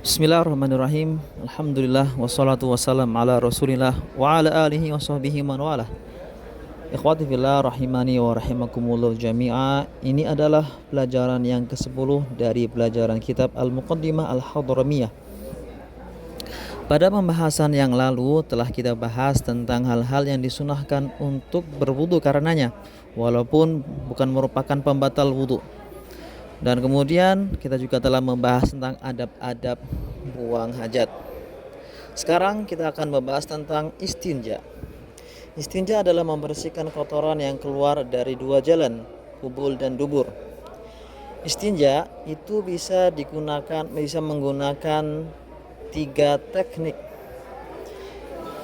Bismillahirrahmanirrahim. Alhamdulillah wassalatu wassalam ala Rasulillah wa ala alihi wa sahbihi man walah. Ikhwati fillah rahimani wa rahimakumullah jami'a. Ini adalah pelajaran yang ke-10 dari pelajaran kitab Al-Muqaddimah Al-Hadramiyah. Pada pembahasan yang lalu telah kita bahas tentang hal-hal yang disunahkan untuk berwudu karenanya, walaupun bukan merupakan pembatal wudu. Dan kemudian kita juga telah membahas tentang adab-adab buang hajat. Sekarang kita akan membahas tentang istinja. Istinja adalah membersihkan kotoran yang keluar dari dua jalan, kubul dan dubur. Istinja itu bisa menggunakan 3 teknik.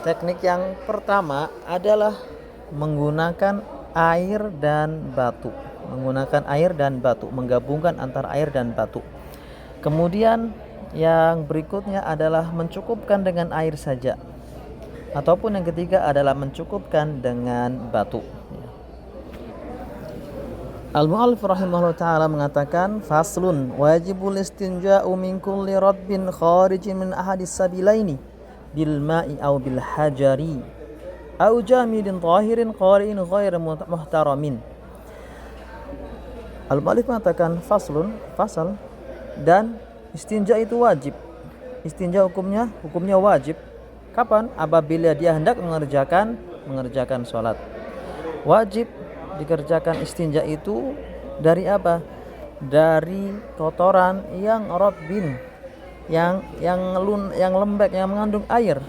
Teknik yang pertama adalah menggunakan air dan batu. Menggabungkan antara air dan batu. Kemudian yang berikutnya adalah mencukupkan dengan air saja. Ataupun yang ketiga adalah mencukupkan dengan batu. Al-Mu'allif rahimahullah ta'ala mengatakan, faslun wajibul istinja'u min kulli rabbin kharijin min ahadis sabilaini bil ma'i aw bil hajari aw jamidin tahirin qari'in ghair muhtaramin. Al-Mu'allif mengatakan fasal, dan istinja itu wajib. Istinja hukumnya wajib. Kapan? Apabila dia hendak mengerjakan sholat. Wajib dikerjakan istinja itu dari apa? Dari kotoran yang rotbin, yang lembek, yang mengandung air.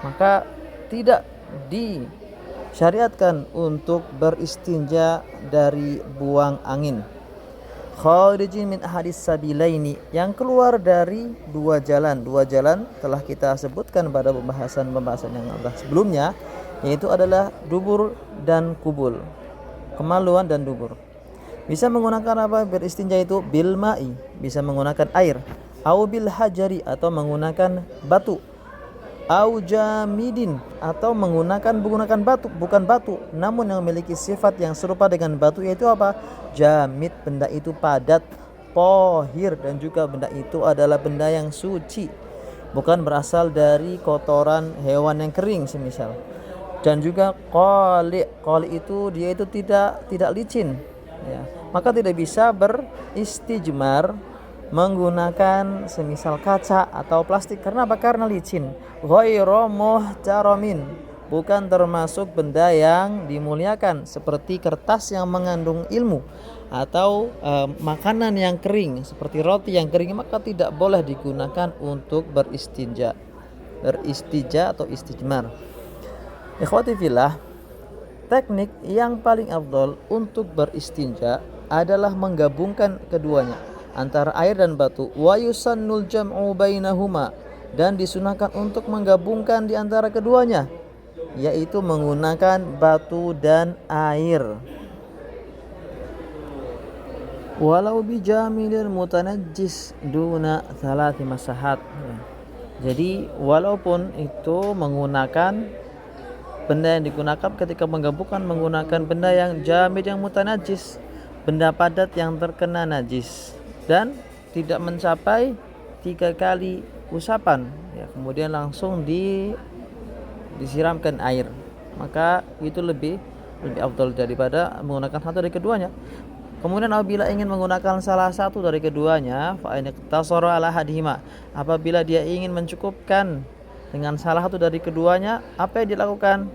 Maka tidak disyariatkan untuk beristinja dari buang angin. Kharijin min ahadis sabilaini, yang keluar dari dua jalan telah kita sebutkan pada pembahasan yang sebelumnya, yaitu adalah dubur dan kubul, kemaluan dan dubur. Bisa menggunakan apa beristinja itu? Bil ma'i, bisa menggunakan air, au bil hajari, atau menggunakan batu, au jamidin, atau menggunakan batu, bukan batu namun yang memiliki sifat yang serupa dengan batu, yaitu apa? Jamid, benda itu padat, pohir, dan juga benda itu adalah benda yang suci, bukan berasal dari kotoran hewan yang kering semisal. Dan juga qali itu dia itu tidak licin, ya. Maka tidak bisa beristijmar menggunakan semisal kaca atau plastik. Karena apa? Karena licin. Ghairu muhtaramin, bukan termasuk benda yang dimuliakan, seperti kertas yang mengandung ilmu atau makanan yang kering seperti roti yang kering, maka tidak boleh digunakan untuk beristijma atau istijmar. Ikhwati fillah, teknik yang paling afdal untuk beristinja adalah menggabungkan keduanya, antara air dan batu. Wa yusannul jam'u bainahuma, dan disunahkan untuk menggabungkan di antara keduanya, yaitu menggunakan batu dan air. Walau bijamilil mutanajjis duna thalathi masahat. Jadi walaupun itu menggunakan benda yang digunakan ketika menggabungkan menggunakan benda yang jamid, yang mutanajis, benda padat yang terkena najis, dan tidak mencapai 3 kali usapan, ya, kemudian langsung disiramkan air, maka itu lebih afdal daripada menggunakan satu dari keduanya. Kemudian apabila ingin menggunakan salah satu dari keduanya, fa in iqtasara ala hadhima, apabila dia ingin mencukupkan dengan salah satu dari keduanya, apa yang dilakukan?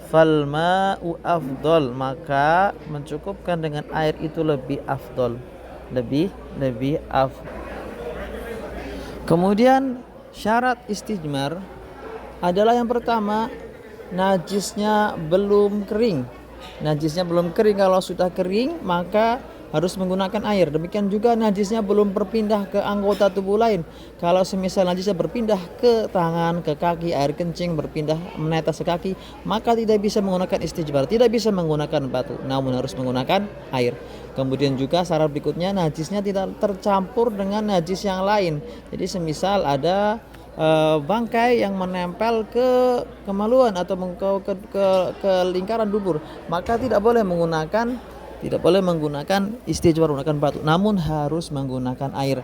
Fal ma'u afdal, maka mencukupkan dengan air itu lebih afdal, lebih afdal. Kemudian syarat istijmar adalah yang pertama, najisnya belum kering. Kalau sudah kering maka harus menggunakan air. Demikian juga najisnya belum berpindah ke anggota tubuh lain. Kalau semisal najisnya berpindah ke tangan, ke kaki, air kencing berpindah menetes ke kaki, maka tidak bisa menggunakan istijmar, tidak bisa menggunakan batu, namun harus menggunakan air. Kemudian juga syarat berikutnya, najisnya tidak tercampur dengan najis yang lain. Jadi semisal ada bangkai yang menempel ke kemaluan atau ke lingkaran dubur, maka tidak boleh menggunakan istijmar, menggunakan batu, namun harus menggunakan air.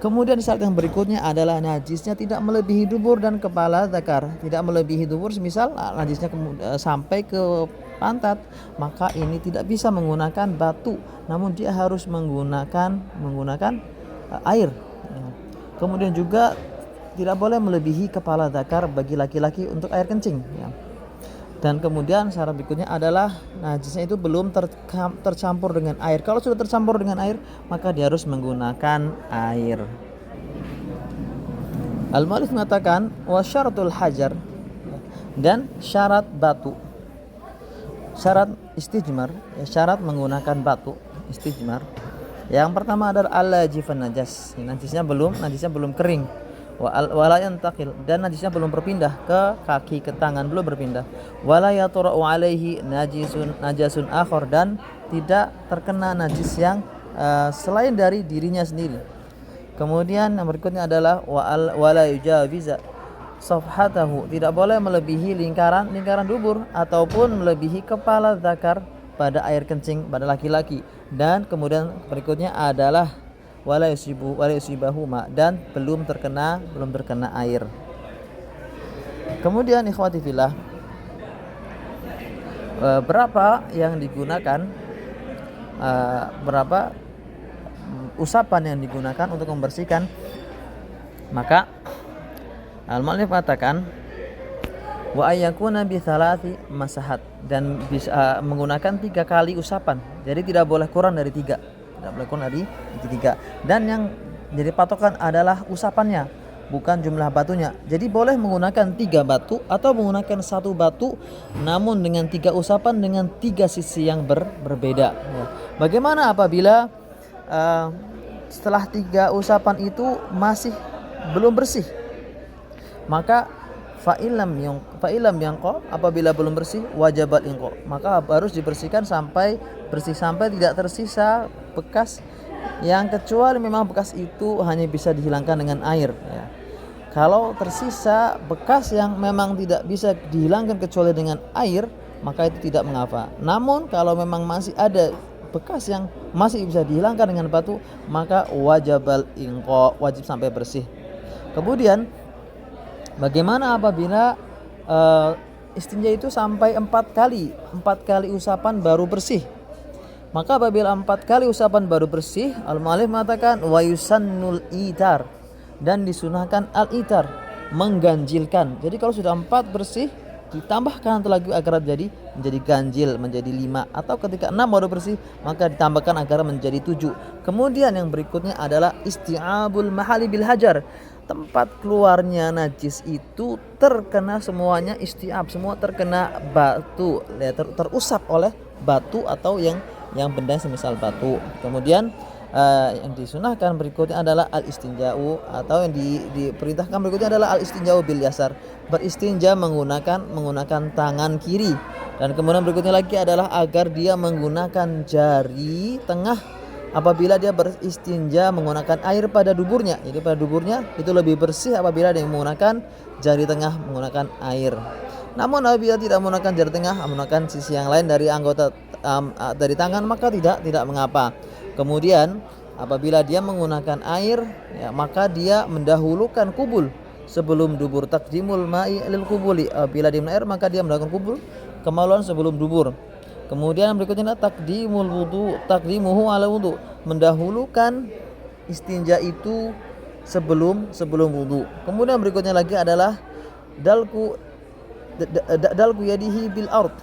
Kemudian syarat yang berikutnya adalah najisnya tidak melebihi dubur dan kepala zakar. Tidak melebihi dubur, semisal najisnya sampai ke pantat, maka ini tidak bisa menggunakan batu, namun dia harus menggunakan air. Kemudian juga tidak boleh melebihi kepala zakar bagi laki-laki untuk air kencing. Dan kemudian syarat berikutnya adalah najisnya itu belum tercampur dengan air. Kalau sudah tercampur dengan air, maka dia harus menggunakan air. Al-Mu'allif mengatakan wasyaratul hajar, dan syarat batu. Syarat istijmar, syarat menggunakan batu istijmar. Yang pertama adalah al-lajifan najas. Najisnya belum kering. Wala yantaqil, dan najisnya belum berpindah ke kaki, ke tangan, belum berpindah. Wala yatura'u alaihi najasun akhar, dan tidak terkena najis yang selain dari dirinya sendiri. Kemudian yang berikutnya adalah wala yujawiza safhatahu, tidak boleh melebihi lingkaran dubur ataupun melebihi kepala zakar pada air kencing pada laki-laki. Dan kemudian berikutnya adalah wala yusibahu ma, dan belum terkena air. Kemudian ikhwati fillah, berapa yang digunakan, berapa usapan yang digunakan untuk membersihkan? Maka al-mu'allif mengatakan wa ayyakuna bi thalathi masahat, dan bisa menggunakan 3 kali usapan. Jadi tidak boleh kurang dari 3. Tidak boleh kurang dari 3. Dan yang jadi patokan adalah usapannya, bukan jumlah batunya. Jadi boleh menggunakan 3 batu atau menggunakan 1 batu, namun dengan 3 usapan dengan 3 sisi yang berbeda. Bagaimana apabila setelah 3 usapan itu masih belum bersih? Maka fa'ilam yanqa, apabila belum bersih wajabat inqa, maka harus dibersihkan sampai bersih, sampai tidak tersisa bekas, yang kecuali memang bekas itu hanya bisa dihilangkan dengan air. Kalau tersisa bekas yang memang tidak bisa dihilangkan kecuali dengan air, maka itu tidak mengapa. Namun kalau memang masih ada bekas yang masih bisa dihilangkan dengan batu, maka wajibal inqa, wajib sampai bersih. Kemudian bagaimana apabila istinja itu sampai 4 kali usapan baru bersih? Maka apabila 4 kali usapan baru bersih, al-mu'allif mengatakan wa yusannul itar, dan disunahkan al-itar, mengganjilkan. Jadi kalau sudah 4 bersih, ditambahkan lagi agar menjadi ganjil, menjadi 5, atau ketika 6 baru bersih, maka ditambahkan agar menjadi 7. Kemudian yang berikutnya adalah isti'abul mahali bil hajar. Tempat keluarnya najis itu terkena semuanya isti'ab, semua terkena batu, terusap oleh batu atau yang benda semisal batu. Kemudian yang disunahkan berikutnya adalah al-istinja'u, atau yang diperintahkan berikutnya adalah al-istinja'u bil yasar, beristinja menggunakan tangan kiri. Dan kemudian berikutnya lagi adalah agar dia menggunakan jari tengah apabila dia beristinja menggunakan air pada duburnya. Jadi pada duburnya itu lebih bersih apabila dia menggunakan jari tengah menggunakan air. Namun apabila tidak menggunakan jari tengah, menggunakan sisi yang lain dari anggota dari tangan, maka tidak mengapa. Kemudian apabila dia menggunakan air, maka dia mendahulukan kubul sebelum dubur, taqdimul ma'i lil kubuli. Apabila dia air, maka dia mendahulukan kubul kemaluan sebelum dubur. Kemudian berikutnya taqdimuhu ala wudu, mendahulukan istinja itu sebelum wudu. Kemudian berikutnya lagi adalah dalku yadihi bil ard,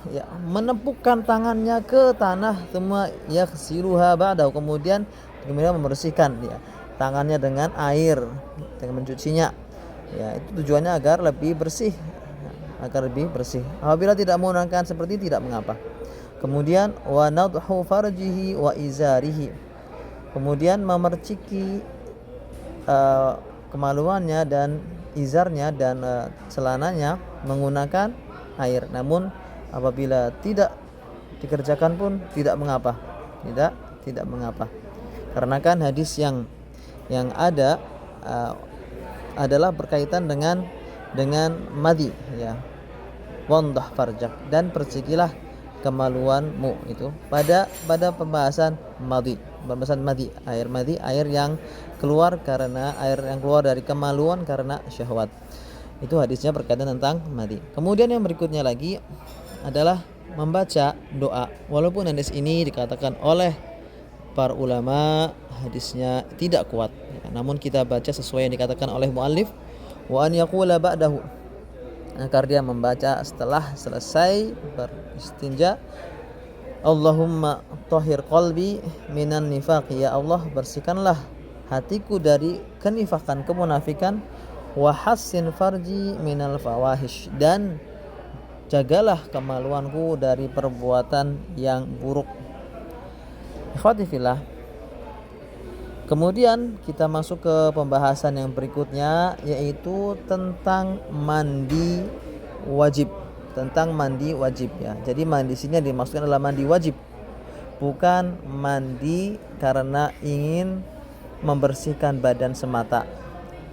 menepukkan tangannya ke tanah, semua yaghsiluha ba'dahu, kemudian membersihkan tangannya dengan air, dengan mencucinya. Itu tujuannya agar lebih bersih, Apabila tidak menggunakan seperti tidak mengapa. Kemudian wa nadhu farjihi wa izarihi, kemudian memerciki kemaluannya dan izarnya dan celananya menggunakan air. Namun apabila tidak dikerjakan pun tidak mengapa, tidak mengapa. Karena kan hadis yang ada adalah berkaitan dengan madhi, wandah farjak, dan percikilah kemaluanmu, itu pada pembahasan madhi. pembahasan madi, air yang keluar dari kemaluan karena syahwat. Itu hadisnya berkaitan tentang madi. Kemudian yang berikutnya lagi adalah membaca doa. Walaupun hadis ini dikatakan oleh para ulama hadisnya tidak kuat, namun kita baca sesuai yang dikatakan oleh muallif, wa an yaqula ba'dahu, agar dia membaca setelah selesai beristinja, Allahumma tahhir qalbi minan nifaq, ya Allah bersihkanlah hatiku dari kenifakan, kemunafikan, wa hassin farji minal fawahish, dan jagalah kemaluanku dari perbuatan yang buruk. Ikhwati fillah. Kemudian kita masuk ke pembahasan yang berikutnya, yaitu tentang mandi wajib. Tentang mandi wajib ya. Jadi mandi sini dimaksudkan adalah mandi wajib, bukan mandi karena ingin membersihkan badan semata,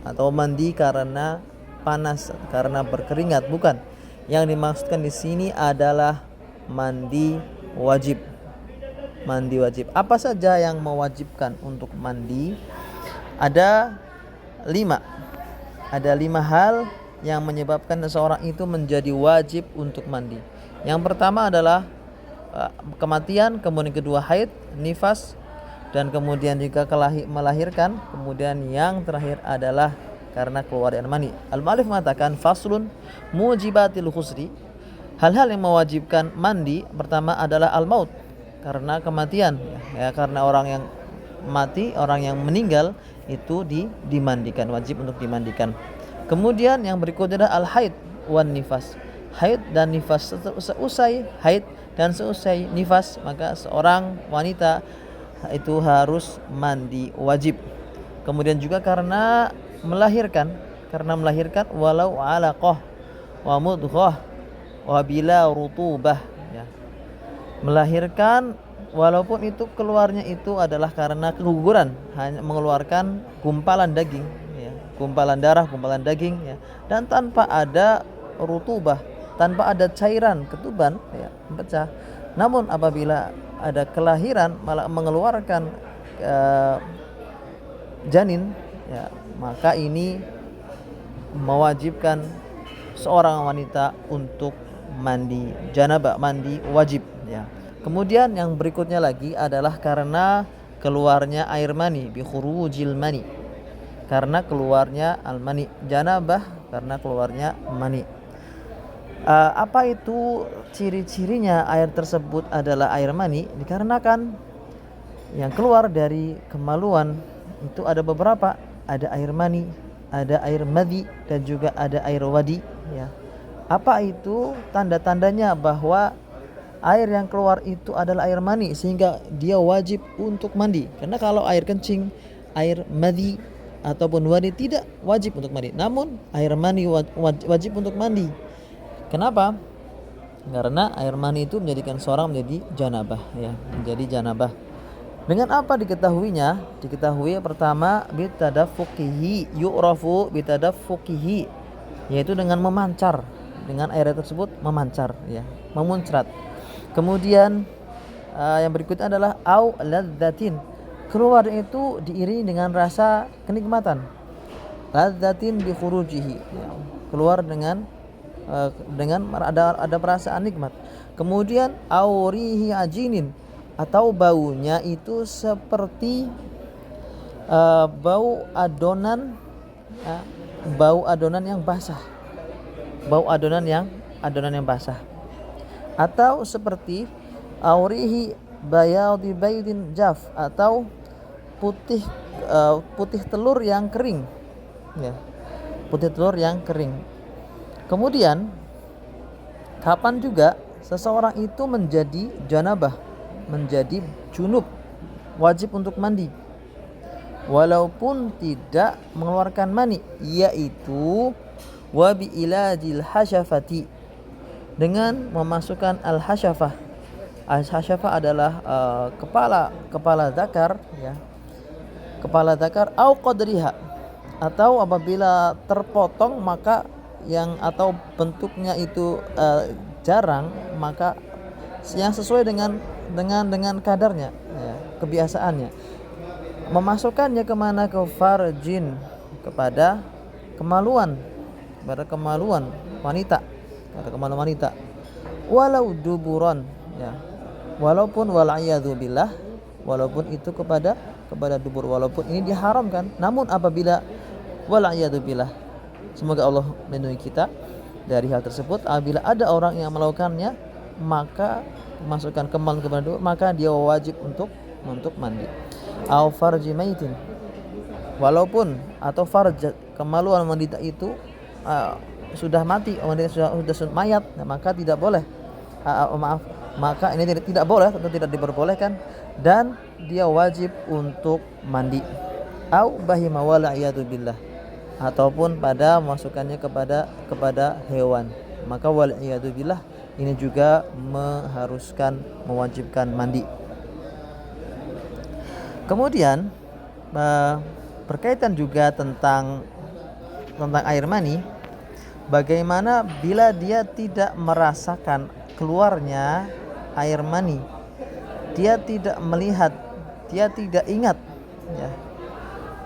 atau mandi karena panas, karena berkeringat, bukan. Yang dimaksudkan di sini adalah mandi wajib. Mandi wajib. Apa saja yang mewajibkan untuk mandi? Ada 5 hal yang menyebabkan seseorang itu menjadi wajib untuk mandi. Yang pertama adalah kematian, kemudian kedua haid, nifas, dan kemudian juga melahirkan. Kemudian yang terakhir adalah karena keluar air mani. Al-Mu'allif mengatakan faslun mujibatil khusri. Hal-hal yang mewajibkan mandi pertama adalah al-maut, karena kematian ya, karena orang yang mati, orang yang meninggal itu dimandikan, wajib untuk dimandikan. Kemudian yang berikutnya adalah al-haid wan nifas. Haid dan nifas, seusai haid dan seusai nifas maka seorang wanita itu harus mandi wajib. Kemudian juga karena melahirkan walau alaqah wa mudghah wa bila rutubah ya. Melahirkan walaupun itu keluarnya itu adalah karena keguguran, hanya mengeluarkan gumpalan daging ya, gumpalan darah, gumpalan daging ya, dan tanpa ada rutubah, tanpa ada cairan ketuban ya, pecah. Namun apabila ada kelahiran malah mengeluarkan janin ya, maka ini mewajibkan seorang wanita untuk mandi janabah, mandi wajib ya. Kemudian yang berikutnya lagi adalah karena keluarnya air mani, bi khurujil mani, karena keluarnya al mani. Janabah karena keluarnya mani. Apa itu ciri-cirinya air tersebut adalah air mani? Dikarenakan yang keluar dari kemaluan itu ada beberapa, ada air mani, ada air madhi, dan juga ada air wadi ya. Apa itu tanda-tandanya bahwa air yang keluar itu adalah air mani sehingga dia wajib untuk mandi? Karena kalau air kencing, air madhi ataupun wadi tidak wajib untuk mandi, namun air mani wajib untuk mandi. Kenapa? Karena air mani itu menjadikan seorang menjadi janabah ya, menjadi janabah. Dengan apa diketahuinya? Diketahui pertama bitadaffuqihi, yu'rafu bitadaffuqihi, yaitu dengan memancar, dengan air tersebut memancar ya, memuncrat. Kemudian yang berikutnya adalah au ladzatin, keluar itu diiringi dengan rasa kenikmatan. Ladzatin bi khurujihi ya, keluar dengan ada perasaan nikmat. Kemudian aurihi ajinin, atau baunya itu seperti bau adonan bau adonan yang basah, bau adonan yang basah, atau seperti aurihi bayadi baydin jaf, atau putih telur yang kering ya, putih telur yang kering. Kemudian kapan juga seseorang itu menjadi janabah, menjadi junub, wajib untuk mandi walaupun tidak mengeluarkan mani, yaitu wabi ilajil hasyafati, dengan memasukkan al-hasyafah. Al-hasyafah adalah kepala zakar ya, kepala zakar au qadriha, atau apabila terpotong maka atau bentuknya itu jarang, maka yang sesuai dengan kadarnya ya, kebiasaannya. Memasukkannya kemana? Ke farjin, kepada kemaluan, wanita, pada kemaluan wanita. Walau duburon, ya, walaupun billah, walaupun itu kepada dubur, walaupun ini diharamkan, namun apabila billah, semoga Allah melindungi kita dari hal tersebut. Apabila ada orang yang melakukannya, maka masukkan kemaluan kepada dubur, maka dia wajib untuk mandi. Au farji maitin, walaupun atau farj, kemaluan wanita itu sudah mati, wanita sudah mayat, maka tidak boleh, maka ini tidak boleh, tentu tidak diperbolehkan, dan dia wajib untuk mandi. Au bahima wal iyadu billah, ataupun pada masukannya kepada hewan, maka wal iyadu billah ini juga mewajibkan mandi. Kemudian berkaitan juga tentang air mani, bagaimana bila dia tidak merasakan keluarnya air mani, dia tidak melihat, dia tidak ingat, ya,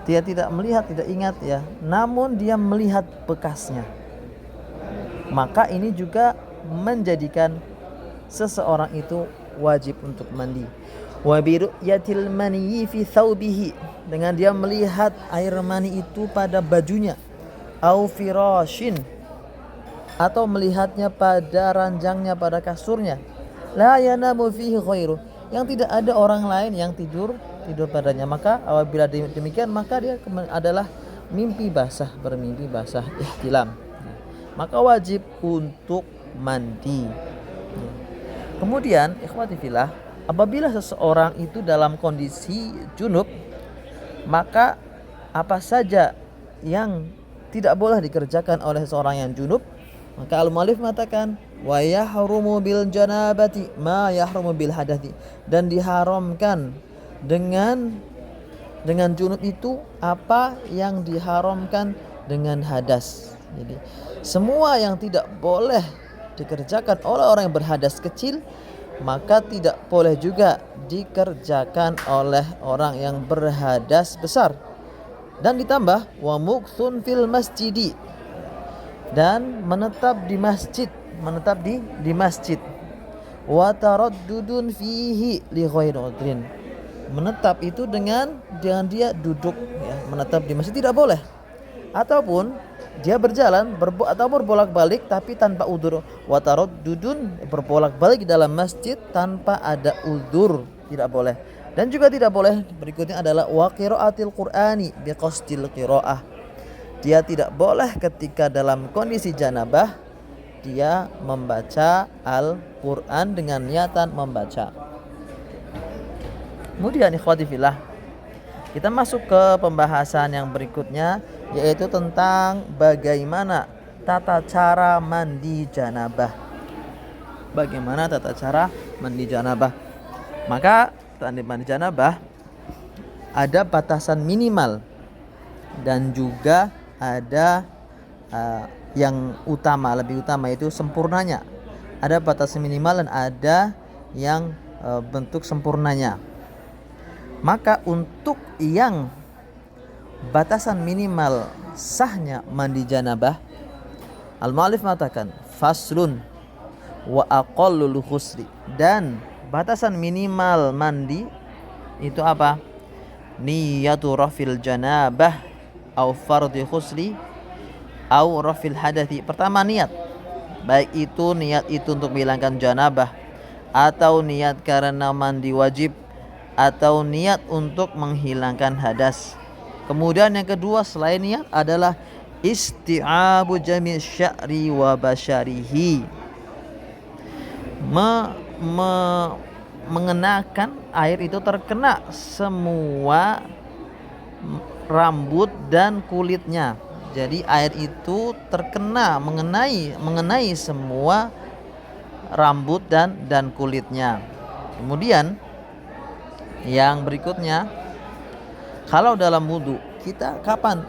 dia tidak melihat, tidak ingat, ya, namun dia melihat bekasnya, maka ini juga menjadikan seseorang itu wajib untuk mandi. Wa bi ru'yatil maniyyi fi thawbihi, dengan dia melihat air mani itu pada bajunya, au firashin, atau melihatnya pada ranjangnya, pada kasurnya, la yanamu fihi ghairu, yang tidak ada orang lain yang tidur padanya, maka apabila demikian maka dia adalah bermimpi basah ihtilam, maka wajib untuk mandi. Kemudian ikhwati fillah, apabila seseorang itu dalam kondisi junub, maka apa saja yang tidak boleh dikerjakan oleh seseorang yang junub, maka al-mu'allif mengatakan wa yahrumu bil janabati ma yahrumu bil hadathi, dan diharamkan dengan junub itu apa yang diharamkan dengan hadas. Jadi semua yang tidak boleh dikerjakan oleh orang yang berhadas kecil, maka tidak boleh juga dikerjakan oleh orang yang berhadas besar. Dan ditambah wa mukthun fil masjidi, dan menetap di masjid, di masjid. Wa taraddudun fihi li ghairi udrin, menetap itu dengan dia duduk, ya, menetap di masjid tidak boleh, ataupun dia berjalan ataupun bolak-balik tapi tanpa udzur. Wa taraddudun, berbolak-balik dalam masjid tanpa ada udzur, tidak boleh. Dan juga tidak boleh berikutnya adalah wa qiraatil qur'ani biqasdil qiraah, dia tidak boleh ketika dalam kondisi janabah dia membaca Al-Quran dengan niatan membaca. Kemudian ikhwati fillah, kita masuk ke pembahasan yang berikutnya, yaitu tentang bagaimana tata cara mandi janabah. Bagaimana tata cara mandi janabah? Maka mandi janabah ada batasan minimal dan juga ada yang lebih utama itu sempurnanya. Ada batasan minimal dan ada yang bentuk sempurnanya. Maka untuk yang batasan minimal sahnya mandi janabah, al-mu'allif mengatakan faslun wa aqallul ghusli, dan batasan minimal mandi itu apa? Niyatu rafil janabah au fardhi ghusli au rafil hadathi. Pertama niat, baik itu niat itu untuk menghilangkan janabah, atau niat karena mandi wajib, atau niat untuk menghilangkan hadas. Kemudian yang kedua selain niat adalah isti'abu jami' sya'ri wa basyarihi, mengenakan air itu terkena semua rambut dan kulitnya. Jadi air itu terkena mengenai semua rambut dan kulitnya. Kemudian yang berikutnya, kalau dalam wudu kita kapan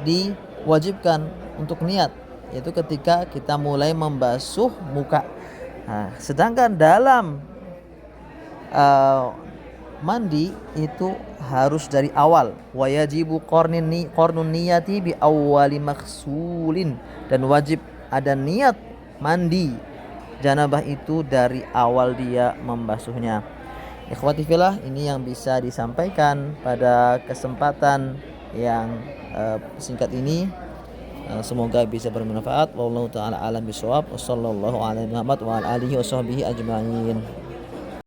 diwajibkan untuk niat? Yaitu ketika kita mulai membasuh muka. Nah, sedangkan dalam mandi itu harus dari awal. Wa yajibu qarnun niyati bi awwali maghsulin, dan wajib ada niat mandi janabah itu dari awal dia membasuhnya. Ikhwati fillah, ini yang bisa disampaikan pada kesempatan yang singkat ini. Semoga bisa bermanfaat. Wallahu taala alam bisawab. Wassallallahu ala Muhammad wa ala alihi washabbihi ajmain.